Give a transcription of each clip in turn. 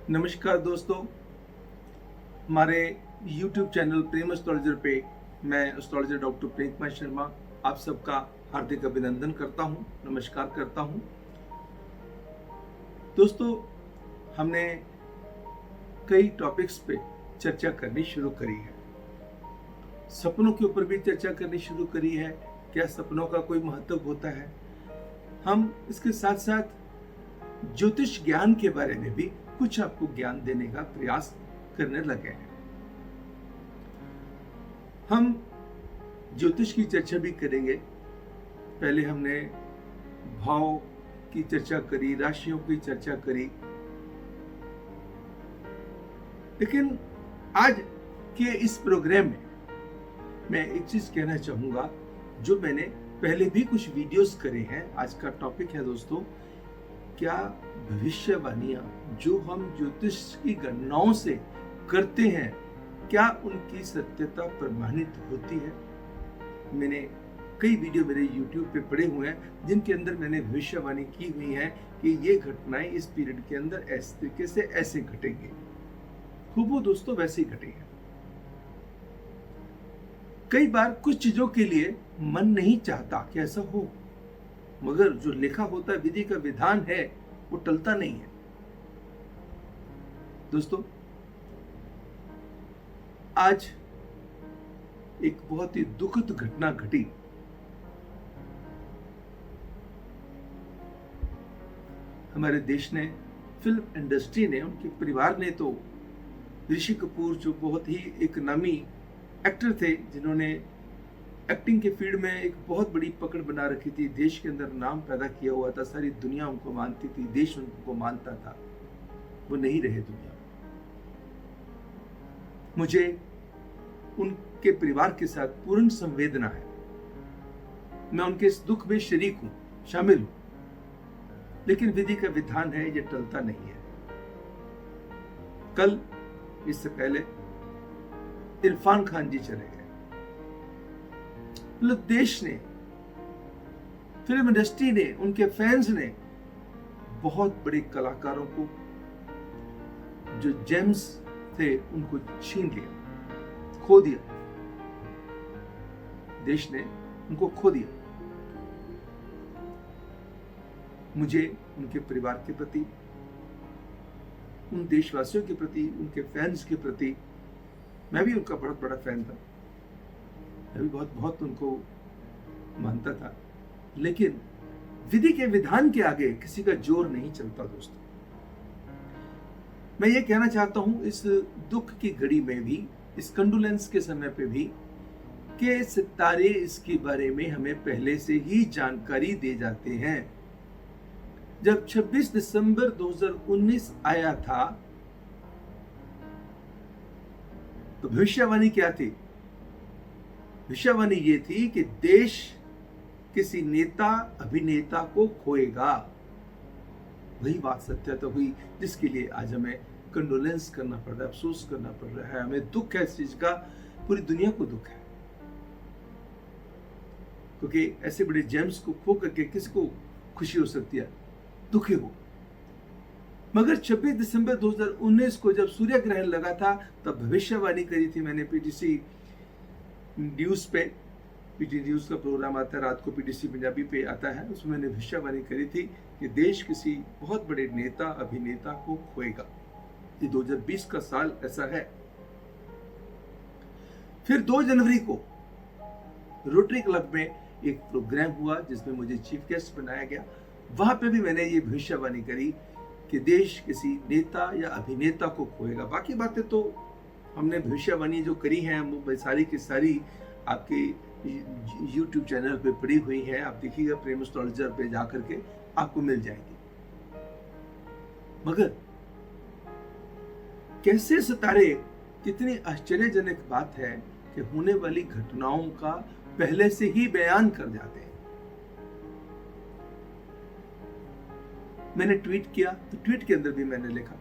नमस्कार दोस्तों, हमारे YouTube चैनल प्रेम एस्ट्रोलॉजर पे मैं एस्ट्रोलॉजर डॉक्टर प्रेम कुमार शर्मा आप सबका हार्दिक अभिनंदन करता हूँ, नमस्कार करता हूँ। दोस्तों, हमने कई टॉपिक्स पे चर्चा करनी शुरू करी है। सपनों के ऊपर भी चर्चा करनी शुरू करी है। क्या सपनों का कोई महत्व होता है? हम इसके साथ साथ ज्योतिष ज्ञान के बारे में भी कुछ आपको ज्ञान देने का प्रयास करने लगे हैं। हम ज्योतिष की चर्चा भी करेंगे। पहले हमने भाव की चर्चा करी, राशियों की चर्चा करी, लेकिन आज के इस प्रोग्राम में मैं एक चीज कहना चाहूंगा जो मैंने पहले भी कुछ वीडियोस करे हैं। आज का टॉपिक है दोस्तों, क्या भविष्यवाणियां जो हम ज्योतिष की गणनाओं से करते हैं, क्या उनकी सत्यता प्रमाणित होती है? मैंने कई वीडियो मेरे YouTube पे पड़े हुए हैं जिनके अंदर मैंने भविष्यवाणी की हुई है कि ये घटनाएं इस पीरियड के अंदर इस तरीके से ऐसे घटेंगे। खूब दोस्तों वैसे ही घटेंगे। कई बार कुछ चीजों के लिए मन नहीं चाहता कि ऐसा हो, मगर जो लिखा होता है, विधि का विधान है, वो टलता नहीं है। दोस्तों, आज एक बहुत ही दुखद घटना घटी। हमारे देश ने, फिल्म इंडस्ट्री ने, उनके परिवार ने तो ऋषि कपूर जो बहुत ही एक नामी एक्टर थे, जिन्होंने एक्टिंग के फील्ड में एक बहुत बड़ी पकड़ बना रखी थी, देश के अंदर नाम पैदा किया हुआ था, सारी दुनिया उनको मानती थी, देश उनको मानता था, वो नहीं रहे दुनिया में। मुझे उनके परिवार के साथ पूर्ण संवेदना है। मैं उनके इस दुख में शरीक हूं, शामिल हूं, लेकिन विधि का विधान है, ये टलता नहीं है। कल इससे पहले इरफान खान जी चले गए। मतलब देश ने, फिल्म इंडस्ट्री ने, उनके फैंस ने बहुत बड़े कलाकारों को, जो जेम्स थे, उनको छीन लिया, खो दिया। देश ने उनको खो दिया। मुझे उनके परिवार के प्रति, उन देशवासियों के प्रति, उनके फैंस के प्रति, मैं भी उनका बहुत बड़ा फैन था, मैं भी बहुत बहुत उनको मानता था, लेकिन विधि के विधान के आगे किसी का जोर नहीं चलता। दोस्तों, मैं ये कहना चाहता हूं इस दुख की घड़ी में भी, इस कंडोलेंस के समय पे भी, कि सितारे इसके बारे में हमें पहले से ही जानकारी दे जाते हैं। जब 26 दिसंबर 2019 आया था तो भविष्यवाणी क्या थी? भविष्यवाणी ये थी कि देश किसी नेता, अभिनेता को खोएगा। वही बात सत्य तो हुई, जिसके लिए आज हमें कंडोलेंस करना पड़ रहा है, अफसोस करना पड़ रहा है, हमें दुख है इस चीज का, पूरी दुनिया को दुख है, क्योंकि ऐसे बड़े जेम्स को खो करके किसको खुशी हो सकती है? दुखी हो। मगर 26 दिसंबर 2019 को जब सूर्य ग्रहण लगा था, तब भविष्यवाणी करी थी मैंने पीटीसी न्यूज पे। पीटी न्यूज का प्रोग्राम आता है रात को, पीटीसी पंजाबी पे आता है, उसमें मैंने भविष्यवाणी करी थी कि देश किसी बहुत बड़े नेता, अभिनेता को खोएगा। ये 2020 का साल ऐसा है। फिर 2 जनवरी को रोटरी क्लब में एक प्रोग्राम हुआ जिसमें मुझे चीफ गेस्ट बनाया गया। वहां पे भी मैंने ये भविष्यवाणी करी कि देश किसी नेता या अभिनेता को खोएगा। बाकी बातें तो हमने भविष्यवाणी जो करी हैं वो सारी की सारी आपके YouTube चैनल पे पड़ी हुई हैं। आप देखिएगा, प्रेम एस्ट्रोलॉजर पे जाकर के आपको मिल जाएगी। मगर कैसे सितारे, कितनी आश्चर्यजनक बात है कि होने वाली घटनाओं का पहले से ही बयान कर जाते हैं। मैंने ट्वीट किया तो ट्वीट के अंदर भी मैंने लिखा,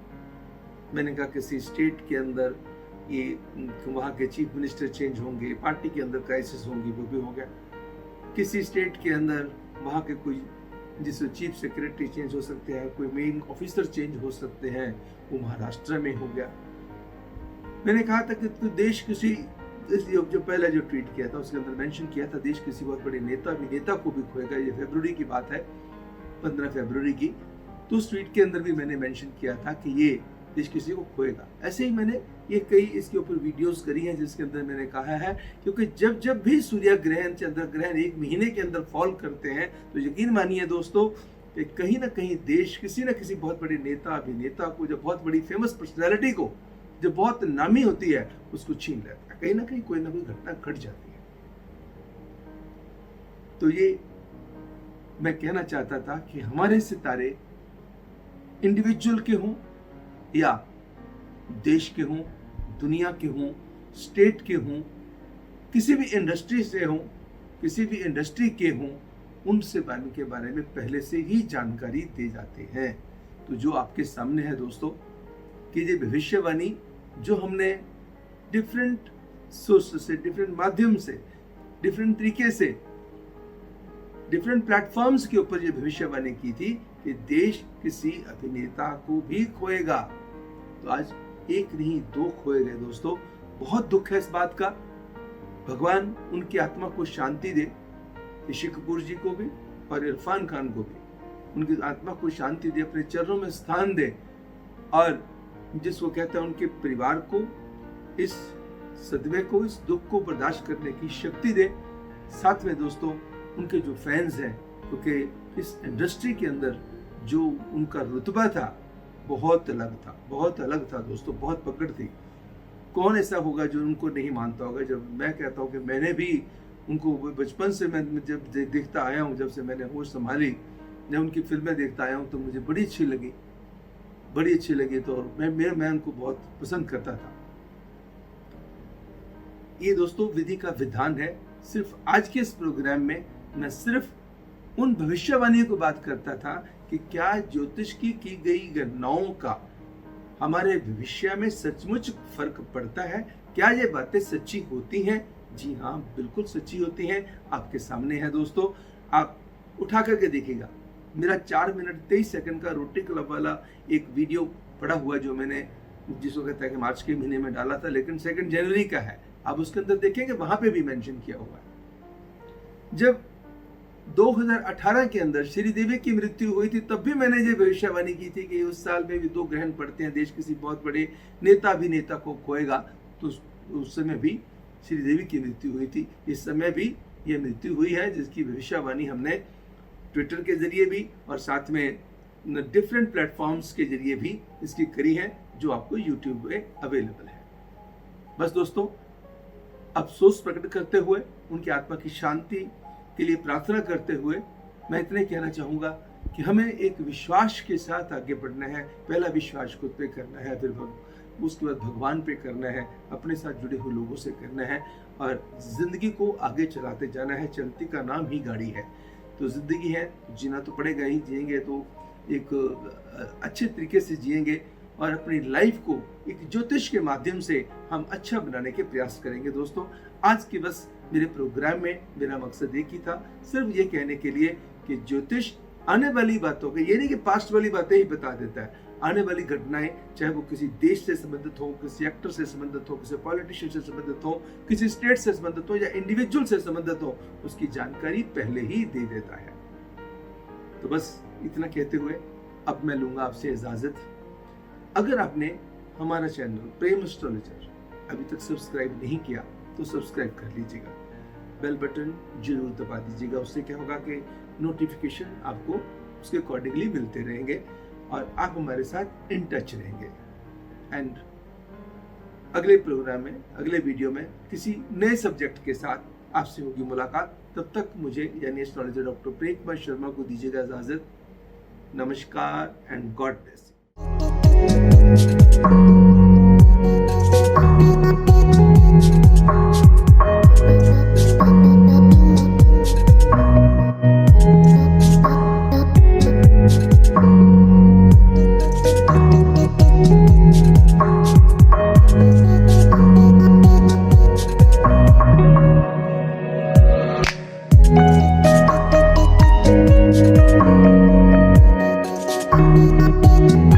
मैंने कहा किसी स्टेट के अंदर ये वहां के चीफ मिनिस्टर चेंज होंगे, पार्टी के अंदर क्राइसिस होंगी, वो भी हो गया। किसी स्टेट के अंदर वहां के कोई जिसमें चीफ सेक्रेटरी चेंज हो सकते हैं, कोई मेन ऑफिसर चेंज हो सकते हैं, वो महाराष्ट्र में हो गया। मैंने कहा था कि तू देश किसी, जो पहला जो ट्वीट किया था उसके अंदर मेंशन किया था देश किसी बहुत बड़े नेता को भी खोएगा। ये फरवरी की बात है, 15 फरवरी की। तो उस ट्वीट के अंदर भी मैंने मेंशन किया था कि ये देश किसी को खोएगा। ऐसे ही मैंने ये कई इसके ऊपर वीडियोस करी हैं जिसके अंदर मैंने कहा है, क्योंकि जब भी सूर्य ग्रहण, चंद्र ग्रहण एक महीने के अंदर फॉल करते हैं तो यकीन मानिए दोस्तों कि कहीं ना कहीं देश किसी न किसी बहुत बड़े नेता, अभिनेता को, जो बहुत बड़ी फेमस पर्सनैलिटी को, जो बहुत नामी होती है, उसको छीन लेता है। कहीं ना कहीं कोई ना कोई घटना घट जाती है। तो ये मैं कहना चाहता था कि हमारे सितारे इंडिविजुअल के हों या देश के हों, दुनिया के हों, स्टेट के हों, किसी भी इंडस्ट्री से हों, किसी भी इंडस्ट्री के हों, उनसे के बारे में पहले से ही जानकारी दे जाते हैं। तो जो आपके सामने है दोस्तों कि ये भविष्यवाणी जो हमने डिफरेंट सोर्स से, डिफरेंट माध्यम से, डिफरेंट तरीके से, डिफरेंट प्लेटफॉर्म्स के ऊपर ये भविष्यवाणी की थी कि देश किसी अभिनेता को भी खोएगा। तो आज एक नहीं दो खोए गए दोस्तों। बहुत दुख है इस बात का। भगवान उनकी आत्मा को शांति दे, ऋषि कपूर जी को भी और इरफान खान को भी, उनकी आत्मा को शांति दे, अपने चरणों में स्थान दे, और जिसको कहते हैं उनके परिवार को इस सदमे को, इस दुख को बर्दाश्त करने की शक्ति दे। साथ में दोस्तों उनके जो फैंस हैं, क्योंकि इस इंडस्ट्री के अंदर जो उनका रुतबा था बहुत अलग था दोस्तों, बहुत पकड़ थी। कौन ऐसा होगा जो उनको नहीं मानता होगा। जब मैं कहता हूँ कि मैंने भी उनको बचपन से, मैं जब देखता आया हूँ, जब से मैंने होश संभाली, जब उनकी फिल्में देखता आया हूँ तो मुझे बड़ी अच्छी लगी। तो मैं उनको बहुत पसंद करता था। ये दोस्तों विधि का विधान है। सिर्फ आज के इस प्रोग्राम में मैं सिर्फ उन भविष्यवाणियों को बात करता था कि क्या ज्योतिष की गई गणनाओं का हमारे भविष्य में सचमुच फर्क पड़ता है। क्या ये बातें सच्ची होती हैं? जी हाँ, बिल्कुल सच्ची होती हैं। आपके सामने है दोस्तों, आप उठा करके देखिएगा। मेरा 4 मिनट 23 सेकंड का रोटरी क्लब वाला एक वीडियो पड़ा हुआ, जो मैंने, जिसको कहता है कि मार्च के महीने में डाला था, लेकिन 2 जनवरी का है। आप उसके अंदर देखेंगे, वहां पे भी मेंशन किया हुआ है। जब 2018 के अंदर श्रीदेवी की मृत्यु हुई थी, तब भी मैंने ये भविष्यवाणी की थी कि उस साल में भी 2 ग्रहण पड़ते हैं, देश किसी बहुत बड़े नेता अभिनेता को खोएगा। तो उस समय भी श्रीदेवी की मृत्यु हुई थी। इस समय भी ये मृत्यु हुई है, जिसकी भविष्यवाणी हमने ट्विटर के जरिए भी और साथ में डिफरेंट प्लेटफॉर्म्स के जरिए भी इसकी करी है, जो आपको यूट्यूब पे अवेलेबल है। बस दोस्तों, अफसोस प्रकट करते हुए, उनकी आत्मा की शांति के लिए प्रार्थना करते हुए, मैं इतने कहना चाहूँगा कि हमें एक विश्वास के साथ आगे बढ़ना है। पहला विश्वास खुद पे करना है, फिर उसके बाद भगवान पे करना है, अपने साथ जुड़े हुए लोगों से करना है, और ज़िंदगी को आगे चलाते जाना है। चलती का नाम ही गाड़ी है। तो ज़िंदगी है, जीना तो पड़ेगा ही। जिएंगे तो एक अच्छे तरीके से जिएंगे, और अपनी लाइफ को एक ज्योतिष के माध्यम से हम अच्छा बनाने के प्रयास करेंगे। दोस्तों, आज की बस मेरे प्रोग्राम में मेरा मकसद एक ही था, सिर्फ ये कहने के लिए कि ज्योतिष आने वाली बातों के, ये नहीं कि पास्ट वाली बातें ही बता देता है, आने वाली घटनाएं, चाहे वो किसी देश से संबंधित हो, किसी एक्टर से संबंधित हो, किसी पॉलिटिशियन से संबंधित हो, किसी स्टेट से संबंधित हो, या इंडिविजुअल से संबंधित हो, उसकी जानकारी पहले ही दे देता है। तो बस इतना कहते हुए अब मैं लूंगा आपसे इजाजत। अगर आपने हमारा चैनल प्रेम एस्ट्रोलॉजर अभी तक सब्सक्राइब नहीं किया तो सब्सक्राइब कर लीजिएगा, बेल बटन जरूर दबा दीजिएगा। उससे क्या होगा कि नोटिफिकेशन आपको उसके अकॉर्डिंगली मिलते रहेंगे, और आप हमारे साथ इन टच रहेंगे। एंड अगले प्रोग्राम में, अगले वीडियो में किसी नए सब्जेक्ट के साथ आपसे होगी मुलाकात। तब तक मुझे यानी एस्ट्रोलॉजर डॉक्टर प्रेम कुमार शर्मा को दीजिएगा इजाजत। नमस्कार एंड गॉड ब्लेस। है।